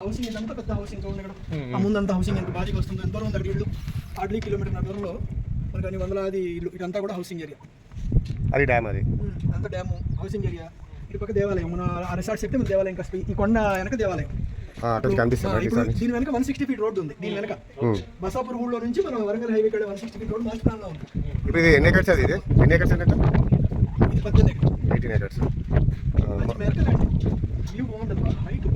Housing ఇదంతా పెద్ద housing చూడండి ఇక్కడ. ఆ ముందంతా హౌసింగ్ ఎంత బాగా వస్తుంది. ఎంత దూరం ఉంది ఇల్లు హార్డ్లీ కిలోమీటర్ దూరంలో మనకు అన్ని వందలాది ఇల్లు. ఇదంతా కూడా హౌసింగ్ ఏరియా. అది డ్యామ్, అది అంతా డ్యాము హౌసింగ్ ఏరియా. ఇటు పక్క దేవాలయం, మన ఆ రిసార్ట్ చెప్తే మన దేవాలయం ఇంకా ఈ కొండ వెనక దేవాలయం. దీని వెనక 160 ఫీట్ రోడ్డు ఉంది. దీని వెనక బసాపూర్ ఊళ్ళో నుంచి మనం వరంగల్ హైవే కడ 160 ఫీట్ రోడ్ మాస్టర్ ప్లాన్ లో ఉంది. ఇప్పుడు ఇది ఎన్ని ఎకర్స్? అది ఎన్ని ఎకర్స్ అన్నట్టు? ఇది 18 ఎకర్స్. 18 ఎకర్స్. వ్యూ బాగుంటుంది. హైట్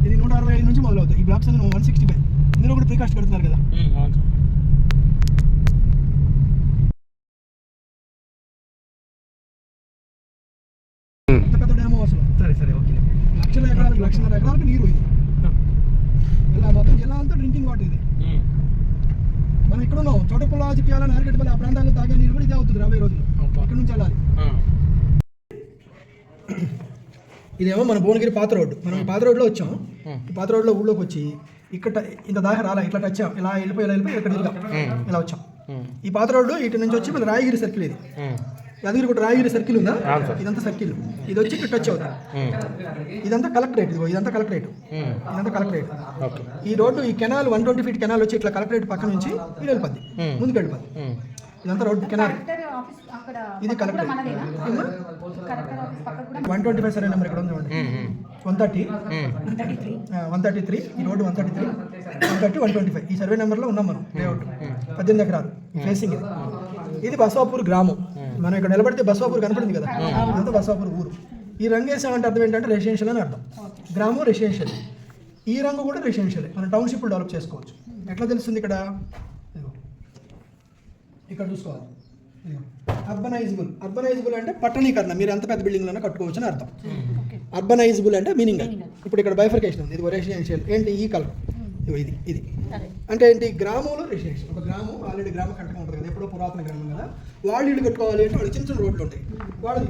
ఇది 165 నుంచి మొదలవుతాయి. ఈ బ్లాక్స్ అన్ని 165. ఇందులో కూడా ప్రీకాస్ట్ పెడుతున్నారు కదా. పెద్ద డ్యామ్ అసలు. సరే ఓకే. లక్షన్నర ఎకరాలకు నీరు ఇది. ఇలా మొత్తం జిల్లా అంతా డ్రింకింగ్ వాటర్ ఇది. మనం ఇక్కడ ఉన్నాం చోటపుల్ల, చిట్యాల, నార్కెట్పల్లి ఆ ప్రాంతాల్లో తాగే నీళ్ళు కూడా ఇదే అవుతుంది రాబోయే రోజులు. ఇక్కడ నుంచి వెళ్ళాలి. ఇదేమో మన భువనగిరి పాత రోడ్డు. మనం ఈ పాత రోడ్లో వచ్చాం. ఈ పాత రోడ్లో ఊళ్ళోకి వచ్చి ఇక్కడ ఇంత దాకా రాలా, ఇట్లా వచ్చాం. ఇలా వెళ్ళిపోయి ఇక్కడ ఇలా వచ్చాం. ఈ పాత రోడ్డు ఇటు నుంచి వచ్చి మన రాయగిరి సర్కిల్. ఇది యాదగిరిగుట్ట రాయగిరి సర్కిల్ ఉందా, ఇదంతా సర్కిల్. ఇది వచ్చి ఇక్కడ టచ్ అవుతుంది. ఇదంతా కలెక్టరేట్. ఇదంతా కలెక్టరేట్. ఈ రోడ్డు, ఈ కెనాల్ 120 ఫీట్ కెనాల్ వచ్చి ఇట్లా కలెక్టరేట్ పక్క నుంచి ఇది వెళ్ళిపోద్ది, ముందుకు వెళ్ళిపోద్ది. ఇదంతా రోడ్డు కెనాల్. ఇది కలెక్టరేట్. 125 సరే నెంబర్ ఇక్కడ ఉంది చూడండి. 130, 133. ఈ రోడ్డు 133, 130, 125. ఈ సర్వే నెంబర్లో ఉన్నాం మనం. లేఅవుట్ 18 ఎకరాలు. ఈ ఫేసింగ్ ఇది బసవాపూర్ గ్రామం. మనం ఇక్కడ నిలబడితే బసవాపూర్ కనపడింది కదా, ఇదంతా బసవాపూర్ ఊరు. ఈ రంగు వేసామంటే అర్థం ఏంటంటే రెసిడెన్షియల్ అని అర్థం. గ్రామం రెసిడెన్షియల్. ఈ రంగు కూడా రెసిడెన్షియల్. మనం టౌన్షిప్ డెవలప్ చేసుకోవచ్చు. ఎట్లా తెలుస్తుంది? ఇక్కడ చూసుకోవాలి. అర్బనైజబుల్ అంటే పట్టణీకరణ. మీరు ఎంత పెద్ద బిల్డింగ్లోనే కట్టుకోవచ్చు అని అర్థం. అర్బనైజబుల్ అంటే మీనింగ్. ఇప్పుడు ఇక్కడ బైఫర్కేషన్ ఉంది. ఇది రెసిడెన్షియల్. ఏంటి ఈ కలర్? ఇది అంటే ఏంటి? గ్రామంలో రెసిడెన్షియల్. ఒక గ్రామం ఆల్రెడీ గ్రామ కంటకం ఉంటుంది కదా, ఎప్పుడో పురాతన గ్రామం కదా. వాళ్ళు ఇల్లు కట్టుకోవాలి అంటే వాళ్ళు చిన్న చిన్న రోడ్లు ఉంటాయి. వాళ్ళు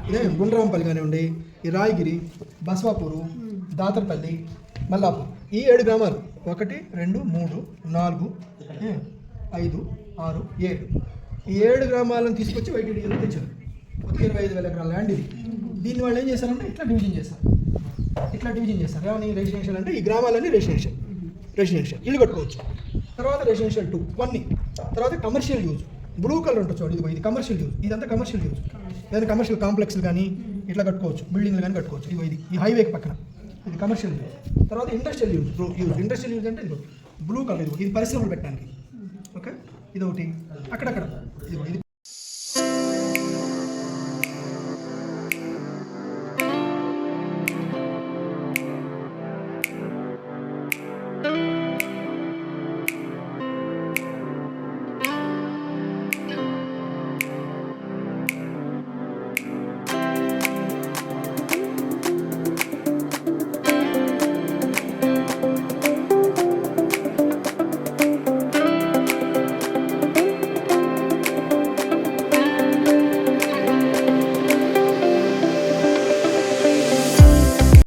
ఇదే గుండ్రాంపల్లి కానివ్వండి, ఈ రాయగిరి, బసవాపూరు, దాతరపల్లి, మల్లాపూర్. ఈ 7 గ్రామాలు. 1, 2, 3, 4, 5, 6, 7. ఈ 7 గ్రామాలను తీసుకొచ్చి వైటీడీలో తెచ్చారు. 25,000 ఎకరాల ల్యాండ్ ఇది. దీన్ని వాళ్ళు ఏం చేశారంటే ఇట్లా డివిజన్ చేస్తారు. ఏమని? రెసిడెన్షియల్ అంటే ఈ గ్రామాలన్నీ రెసిడెన్షియల్. ఇల్లు కట్టుకోవచ్చు. తర్వాత రెసిడెన్షియల్ 2 1. తర్వాత కమర్షియల్ యూజ్. బ్లూ కలర్ ఉంటుంది చూడండి. ఇది కమర్షియల్ యూజ్. ఇదంతా కమర్షియల్ యూజ్. ఏదైనా కమర్షియల్ కాంప్లెక్స్లు కానీ ఇట్లా కట్టుకోవచ్చు. బిల్డింగ్లు కానీ కట్టుకోవచ్చు. ఇది ఈ హైవేకి పక్కన. ఇది కమర్షియల్ యూజ్. తర్వాత ఇండస్ట్రియల్ యూజ్. ఇండస్ట్రియల్ యూజ్ అంటే ఇది బ్లూ కలర్. ఇది పరిశ్రమలు పెట్టడానికి. ఓకే. ఇది ఒకటి. అక్కడక్కడ ఇది